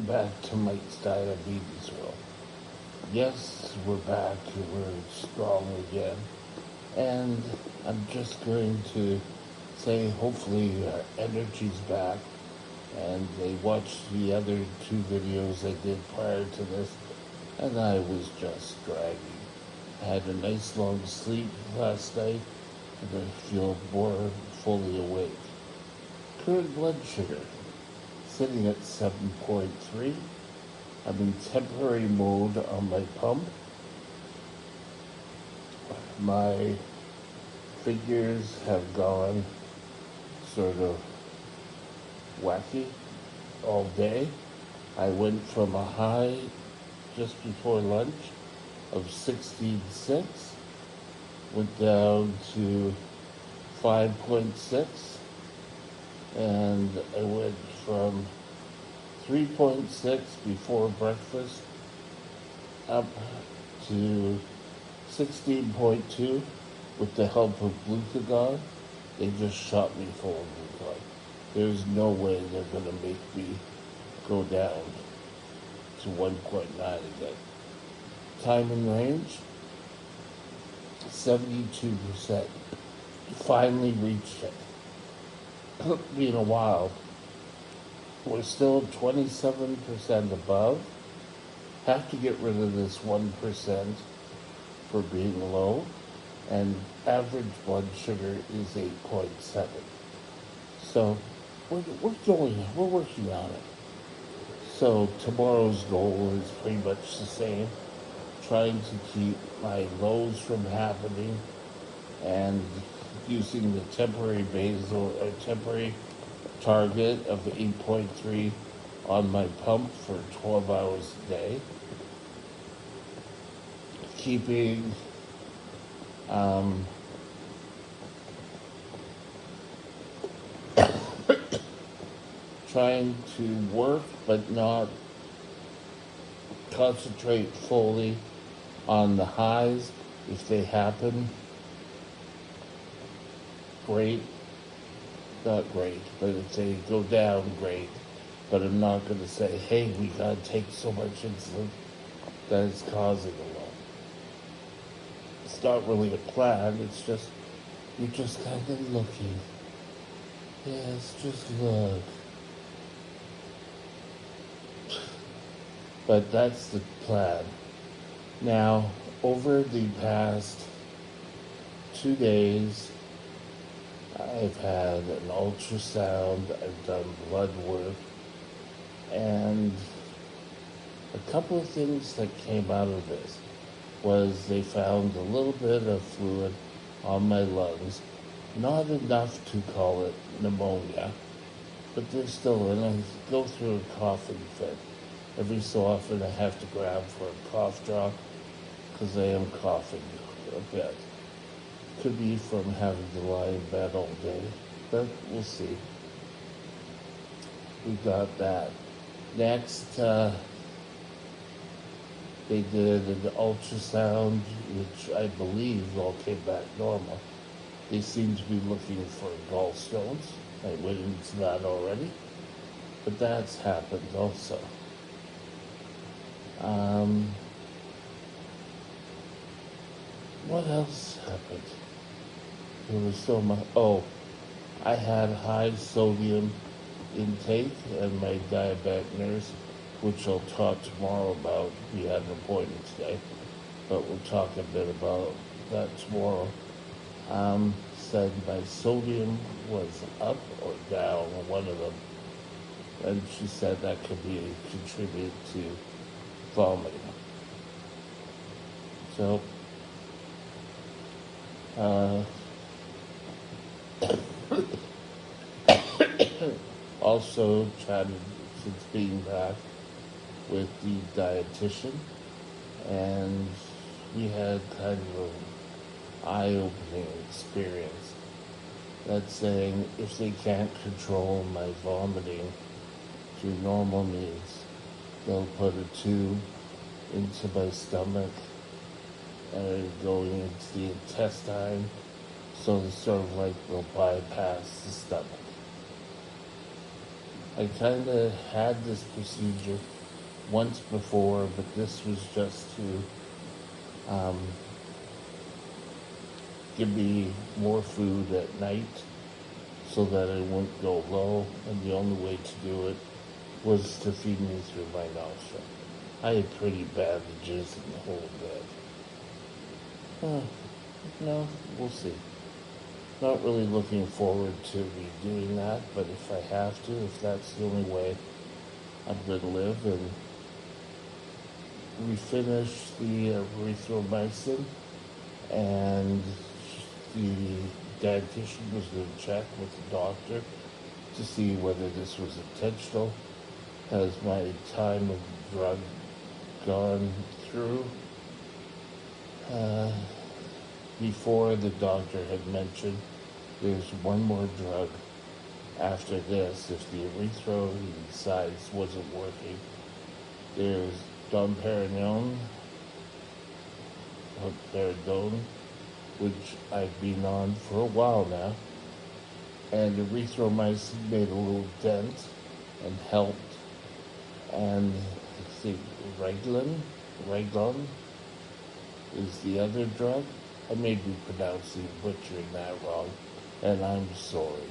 Welcome back to Mike's Diabetesville. Yes, we're back and we're strong again. And I'm just going to say hopefully our energy's back. And they watched the other two videos I did prior to this, and I was just dragging. I had a nice long sleep last night, and I feel more fully awake. Current blood sugar sitting at 7.3. I'm in temporary mode on my pump. My figures have gone sort of wacky all day. I went from a high just before lunch of 16.6, went down to 5.6, and I went from 3.6 before breakfast up to 16.2 with the help of glucagon. They just shot me full of glucagon. There's no way they're going to make me go down to 1.9 again. Time in range, 72%. Finally reached it. Took me a while. We're still 27% above. Have to get rid of this 1% for being low. And average blood sugar is 8.7. So we're working on it. So tomorrow's goal is pretty much the same. Trying to keep my lows from happening and using the temporary basal or temporary target of 8.3 on my pump for 12 hours a day. Keeping trying to work but not concentrate fully on the highs. If they happen, great. Not great, but if they go down, great. But I'm not going to say, hey, we got to take so much insulin that it's causing a lot. It's not really a plan, it's just, you're just kind of looking. Yes, just look. But that's the plan. Now, over the past 2 days, I've had an ultrasound, I've done blood work, and a couple of things that came out of this was they found a little bit of fluid on my lungs, not enough to call it pneumonia, but there's still, and I go through a coughing fit. Every so often I have to grab for a cough drop because I am coughing a bit. Could be from having to lie in bed all day, but we'll see. We got that. Next, they did an ultrasound, which I believe all came back normal. They seem to be looking for gallstones. I went into that already, but that's happened also. What else happened? There was so much. Oh, I had high sodium intake, and my diabetic nurse, which I'll talk tomorrow about. We had an appointment today, but we'll talk a bit about that tomorrow. Said my sodium was up or down, one of them, and she said that could be contribute to vomiting. So, also chatted since being back with the dietitian, and we had kind of an eye-opening experience. That's saying if they can't control my vomiting to normal needs, they'll put a tube into my stomach and going into the intestine, so it's sort of like they'll bypass the stomach. I kind of had this procedure once before, but this was just to um, give me more food at night so that I wouldn't go low, and the only way to do it was to feed me through my nostril. I had pretty bad jizz in the whole bed. No, we'll see. Not really looking forward to redoing that, but if I have to, if that's the only way I'm going to live, and we finished the erythromycin, and the dietitian was going to check with the doctor to see whether this was intentional. Has my time of drug gone through? Uh, Before, the doctor had mentioned there's one more drug after this. If the erythro he decides wasn't working, there's domperidone, or peridone, which I've been on for a while now, and erythromycin made a little dent and helped. And I think Reglon is the other drug. I may be butchering that wrong, and I'm sorry,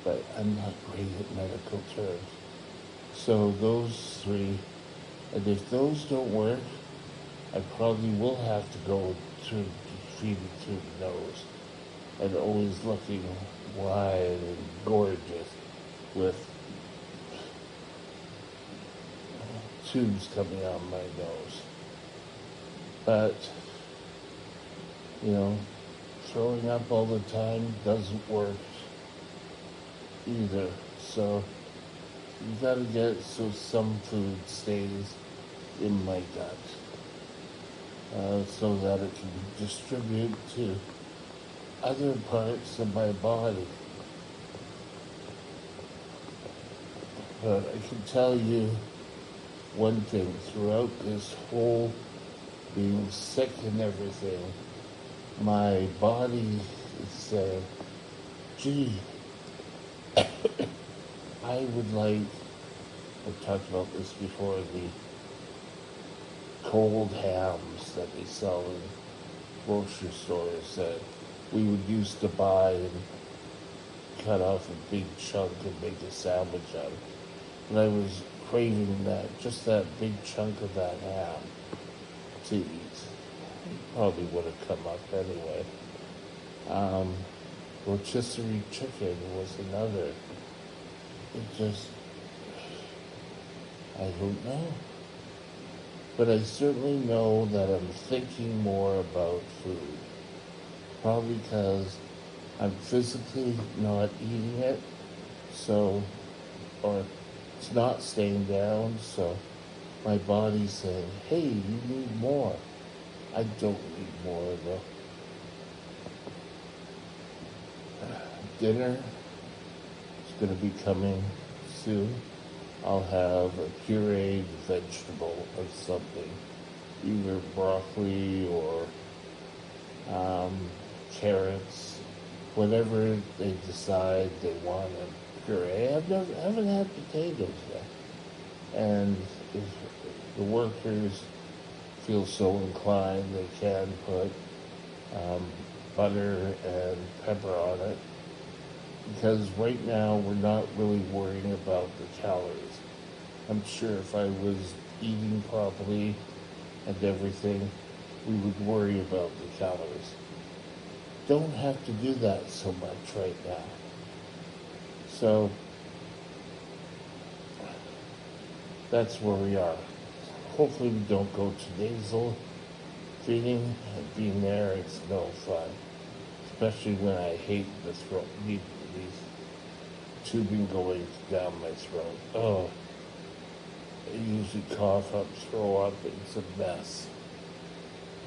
but I'm not great at medical terms. So those three, and if those don't work, I probably will have to go to feed it through the nose, and always looking wide and gorgeous with tubes coming out my nose. But, you know, throwing up all the time doesn't work either. So you gotta get so some food stays in my gut, so that it can distribute to other parts of my body. But I can tell you one thing, throughout this whole being sick and everything, my body is saying, gee, I would like, I've talked about this before, the cold hams that they sell in grocery stores that we would used to buy and cut off a big chunk and make a sandwich out of. And I was craving that, just that big chunk of that ham to eat. Probably would have come up anyway. Rotisserie chicken was another. It just, I don't know. But I certainly know that I'm thinking more about food. Probably because I'm physically not eating it, so, or it's not staying down, so my body's saying, hey, you need more. I don't need more, though. Dinner is going to be coming soon. I'll have a pureed vegetable or something, either broccoli or carrots, whatever they decide they want to puree. I haven't had potatoes yet, and if the workers feel so inclined, they can put butter and pepper on it, because right now we're not really worrying about the calories. I'm sure if I was eating properly and everything, we would worry about the calories. Don't have to do that so much right now. So that's where we are. Hopefully we don't go to nasal feeding, and being there it's no fun. Especially when I hate the throat, these tubing going down my throat. Oh, I usually cough up, throw up, it's a mess.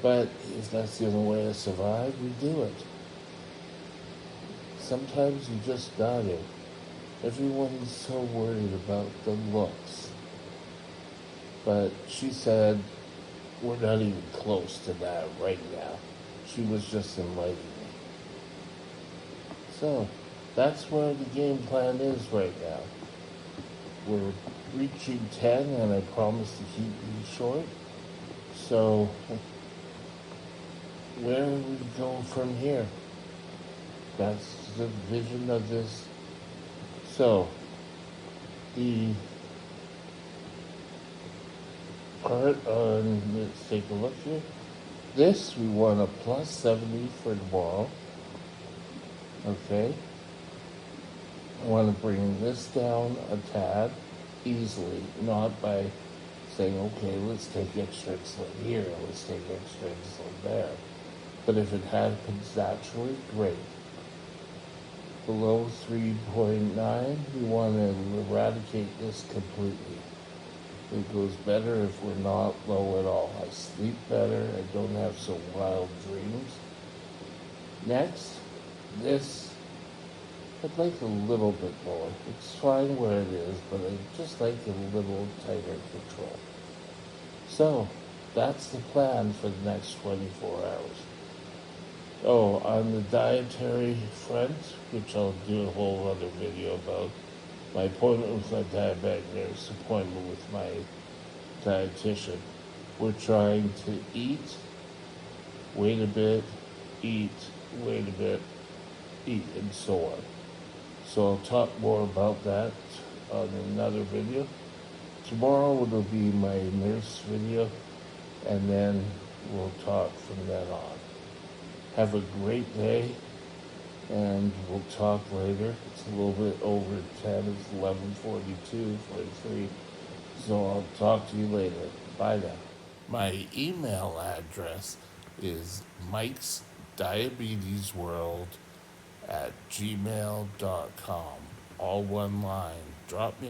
But if that's the only way to survive, we do it. Sometimes you just gotta. Everyone is so worried about the looks. But she said, we're not even close to that right now. She was just enlightening me. So, that's where the game plan is right now. We're reaching 10, and I promise to keep these short. So, where do we go from here? That's the vision of this. So, the part on, let's take a look here. This, we want a plus 70 for tomorrow. Okay. I want to bring this down a tad easily, not by saying, okay, let's take extra insulin here, let's take extra insulin there. But if it happens naturally, great. Below 3.9, we want to eradicate this completely. It goes better if we're not low at all. I sleep better, I don't have so wild dreams. Next, this, I'd like a little bit more. It's fine where it is, but I'd just like a little tighter control. So, that's the plan for the next 24 hours. Oh, on the dietary front, which I'll do a whole other video about, my appointment with my diabetic nurse, appointment with my dietitian, we're trying to eat, wait a bit, eat, wait a bit, eat, and so on. So I'll talk more about that on another video. Tomorrow it'll be my nurse video, and then we'll talk from then on. Have a great day, and we'll talk later. It's a little bit over 10, it's 11:42, 43. So I'll talk to you later. Bye now. My email address is Mike's Diabetes World at gmail.com. All one line. Drop me